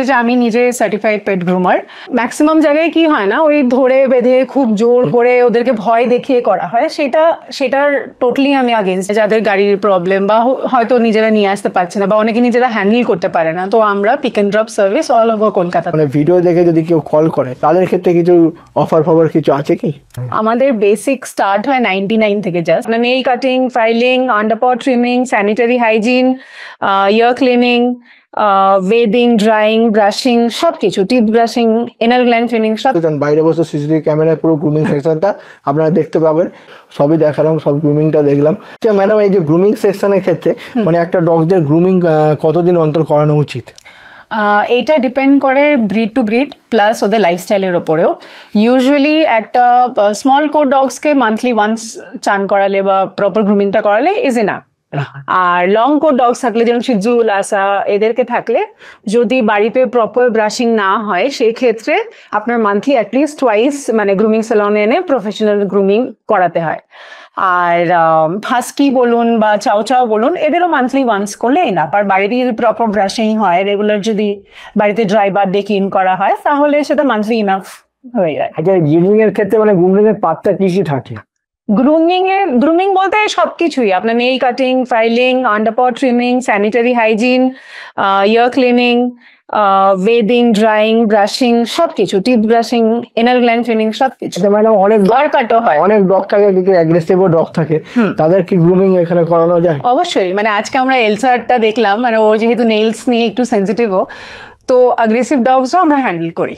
যে আমি নিজে সার্টিফাইড পেট গ্রুমার। ম্যাক্সিমাম জায়গায় কি হয় না, ওই ধরে বেঁধে খুব জোর করে ওদেরকে ভয় দেখিয়ে করা হয়, সেটার টোটালি আমি আগেনস্ট। যাদের গাড়ির প্রবলেম বা হয়তো নিজেরা নিয়ে আসতে পারছে না বা অনেকে নিজেরা হ্যান্ডেল করতে পারে না, তো আমরা pick and drop service all over Kolkata. মানে ভিডিও দেখে যদি কেউ কল করে তাদের ক্ষেত্রে কিছু অফার ফফার কিছু আছে কি? আমাদের বেসিক স্টার্ট হয় 99 থেকে, just nail cutting, filing, underpad trimming, sanitary hygiene, ear cleaning, bathing, drying, brushing, সবকিছু, teeth brushing, anal gland cleaning, সব। বাইরে বসে সিসিটিভি ক্যামেরায় পুরো গ্রুমিং সেকশনটা আপনারা দেখতে পাবেন, সবই দেখালাম, সব গ্রুমিংটা দেখলাম। আচ্ছা ম্যাডাম, এই যে গ্রুমিং সেকশনের ক্ষেত্রে মানে একটা ডগদের গ্রুমিং কতদিন অন্তর করানো উচিত? এইটা ডিপেন্ড করে ব্রিড টু ব্রিড প্লাস ওদের লাইফস্টাইলের ওপরেও। ইউজুয়ালি একটা স্মল কোট ডগসকে মান্থলি ওয়ান্স চান করালে বা প্রপার গ্রুমিংটা করালে ইজ এনাফ। আর লং কোট ডগস থাকলে, যেমন শিজু, লাসা, এদেরকে থাকলে যদি বাড়িতে প্রপার ব্রাশিং না হয়, সেই ক্ষেত্রে আপনার মান্থলি অ্যাটলিস্ট টুয়াইস মানে গ্রুমিং স্যালনে এনে প্রফেশনাল গ্রুমিং করাতে হয়। আর হাস্কি বলুন বা চাও চাও বলুন, এদেরও মান্থলি ওয়ান্স করলে এনাফ। আর বাড়িতে যদি প্রপার ব্রাশিং হয়, রেগুলার যদি বাড়িতে ড্রাই বার দিয়ে ক্লিন করা হয়, তাহলে সেটা মান্থলি ইনাফ হয়ে যায়। আচ্ছা, গ্রুমিং এর ক্ষেত্রে মানে গ্রুমিং এর পার্টটা কি কি থাকে? গ্রুমিং বলতে সবকিছুই, আপনার nail cutting, filing, underpad trimming, sanitary hygiene, ear cleaning, bathing, drying, brushing, সবকিছু, teeth brushing, anal gland cleaning, সবকিছু। ম্যাডাম, অনেক কাটও হয়, অনেক ডগ থাকে, কিছু অ্যাগ্রেসিভ ডগ থাকে, তাদের কি গ্রুমিং এখানে করানো যায়? অবশ্যই। মানে আজকে আমরা এলসারটা দেখলাম, মানে ও যেহেতু নেলস নিয়ে একটু সেন্সিটিভও, তো অ্যাগ্রেসিভ ডগসও আমরা হ্যান্ডেল করি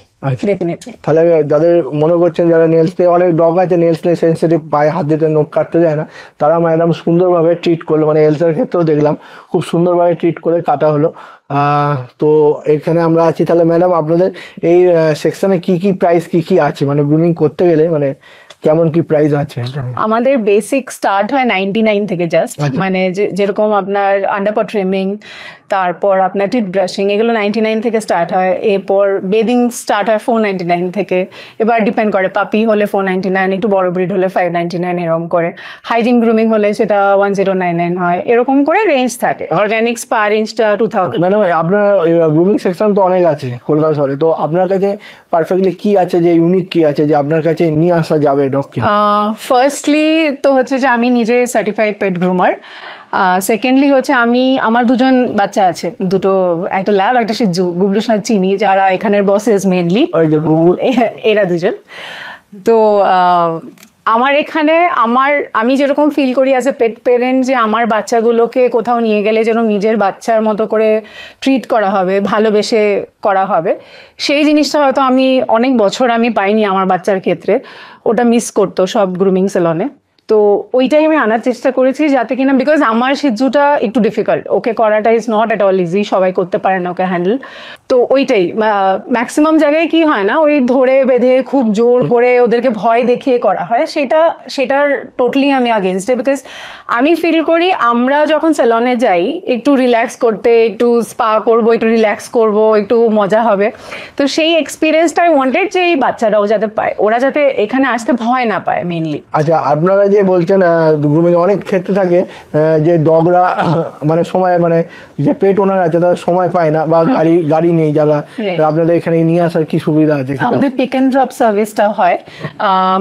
ডেফিনেটলি। তাহলে যাদের মনে করছেন যারা নেলস নিয়ে, অনেক ডগ আছে নেলস নিয়ে সেন্সিটিভ, পায়ে হাত দিতে নখ কাটতে যায় না, তারা ম্যাডাম সুন্দরভাবে ট্রিট করলো, মানে এলসার ক্ষেত্রেও দেখলাম খুব সুন্দরভাবে ট্রিট করে কাটা হলো। তো এখানে আমরা আছি। তাহলে ম্যাডাম, আপনাদের এই সেকশনে কি কি প্রাইস কি কি আছে, মানে গ্রুমিং করতে গেলে মানে কেমন কি প্রাইস আছে? আমাদের বেসিক স্টার্ট হয় 99 থেকে, জাস্ট মানে যেরকম আপনার আন্ডারপড ট্রিমিং, তারপর আপনার টিথ ব্রাশিং, এগুলো 99 থেকে স্টার্ট হয়। এরপর বেদিং স্টার্ট হয় 499 থেকে। এবার ডিপেন্ড করে, পাপি হলে 499, একটু বড় ব্রিড হলে 599, এরকম করে। হাইজিন গ্রুমিং হলে সেটা 1099 হয়, এরকম করে রেঞ্জ থাকে। অর্গানিক স্পা রেঞ্জটা 2000। ম্যাডাম, আপনার গ্রুমিং সেকশন তো অনেক আছে কলকাতা শহরে, তো আপনার কাছে পারফেক্টলি কি আছে, যে ইউনিক কি আছে যে আপনার কাছে নিয়ে আসা যাবে ডগকে? ফার্স্টলি তো হচ্ছে যে আমি নিজে সার্টিফাইড পেট গ্রুমার। সেকেন্ডলি হচ্ছে আমার দুজন বাচ্চা আছে, দুটো, একটা ল্যাব, একটা শিজু, গুবলু সাথে চিনি, যারা এখানের বসেস মেনলি, এরা দুজন। তো আমার এখানে আমি যেরকম ফিল করি অ্যাজ এ পেট পেরেন্ট, যে আমার বাচ্চাগুলোকে কোথাও নিয়ে গেলে যেন নিজের বাচ্চার মতো করে ট্রিট করা হবে, ভালোবেসে করা হবে, সেই জিনিসটা হয়তো আমি অনেক বছর পাইনি আমার বাচ্চার ক্ষেত্রে। ওটা মিস করতো সব গ্রুমিং সেলনে। তো ওইটাই আমি আনার চেষ্টা করেছি, যাতে কিনা, বিকজ আমার শিজুটা একটু ডিফিকাল্ট, ওকে করাটা is not at all easy, সবাই করতে পারে না ওকে হ্যান্ডেল। তো ওইটাই ম্যাক্সিমাম জায়গায় কি হয় না, ওই ধরে বেঁধে খুব জোর করে ওদেরকে ভয় দেখিয়ে করা হয়, সেটার টোটালি আমি আগেনস্টে। বিকজ আমি ফিল করি আমরা যখন সেলনে যাই একটু রিল্যাক্স করতে, একটু স্পা করবো, একটু রিল্যাক্স করবো, একটু মজা হবে, তো সেই এক্সপিরিয়েন্সটা আমি ওয়ান্টেড যে এই বাচ্চারাও যাতে পায়, ওরা যাতে এখানে আসতে ভয় না পায় মেনলি। আচ্ছা, আপনারা যে বলছেন গ্রুমিং অনেক ক্ষেত্রে থাকে যে ডগরা মানে সময়, মানে যে পেট ওনার আছে তারা সময় পায় না, বা গাড়ি নেই যারা, আপনাদের এখানে নিয়ে আসার কি সুবিধা আছে? আমাদের পিক অ্যান্ড ড্রপ সার্ভিসটা হয়,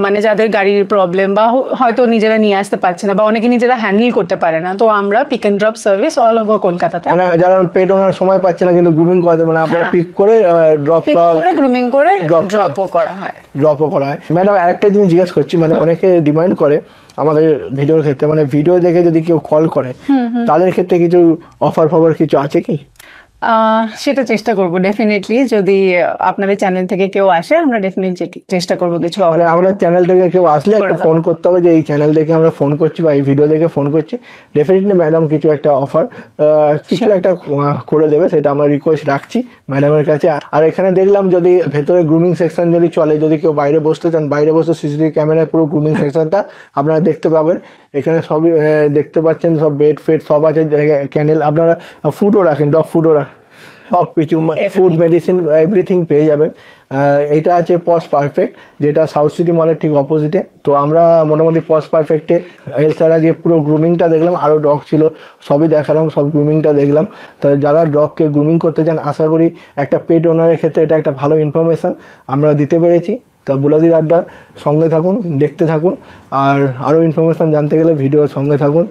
মানে যাদের গাড়ির প্রবলেম বা হয়তো নিজেরা নিয়ে আসতে পারছে না বা অনেকে নিজেরা হ্যান্ডেল করতে পারে না, তো আমরা pick and drop service all over কলকাতাতে। মানে যারা পেট ওনার সময় পাচ্ছে না কিন্তু গ্রুমিং করতে, মানে আপনারা পিক করে গ্রুমিং করে ড্রপও করা হয়। ম্যাডাম, আরেকটা জিনিস জিজ্ঞেস করছি, মানে অনেকে ডিমান্ড করে আমাদের ভিডিওর ক্ষেত্রে, মানে ভিডিও দেখে যদি কেউ কল করে তাদের ক্ষেত্রে কিছু অফার ফফার কিছু আছে কি? সেটা চেষ্টা করবো ডেফিনেটলি, যদি আপনাদের চ্যানেল থেকে কেউ আসে আমরা ডেফিনেটলি চেষ্টা করবো কিছু। আমাদের চ্যানেল থেকে কেউ আসলে একটা ফোন করতে হবে যে এই চ্যানেল থেকে আমরা ফোন করছি বা এই ভিডিও দেখে ফোন করছি, ডেফিনেটলি ম্যাডাম কিছু একটা অফার কিছু একটা করে দেবে, সেটা আমরা রিকোয়েস্ট রাখছি ম্যাডামের কাছে। আর এখানে দেখলাম যদি ভেতরে গ্রুমিং সেকশন যদি চলে, যদি কেউ বাইরে বসতে চান, বাইরে বসে সিসিটিভি ক্যামেরায় পুরো গ্রুমিং সেকশনটা আপনারা দেখতে পাবেন। এখানে সবই দেখতে পাচ্ছেন, সব বেড ফেড সব আছে, ক্যানেল, আপনারা ফুডও রাখেন, ডগ ফুডও রাখেন। সব কিছু ফুড মেডিসিন এভরিথিং পেয়ে যাবেন। এটা আছে পজ পারফেক্ট, যেটা সাউথ সিটি মলের ঠিক অপোজিটে। তো আমরা মোটামুটি পজ পারফেক্টে এছাড়া যে পুরো গ্রুমিংটা দেখলাম, আরও ডগ ছিল, সবই দেখালাম, সব গ্রুমিংটা দেখলাম। তো যারা ডগকে গ্রুমিং করতে চান, আশা করি একটা পেট ওনারের ক্ষেত্রে এটা একটা ভালো ইনফরমেশান আমরা দিতে পেরেছি। তা বুলাদির আড্ডার সঙ্গে থাকুন, দেখতে থাকুন, আর আরও ইনফরমেশান জানতে গেলে ভিডিওর সঙ্গে থাকুন।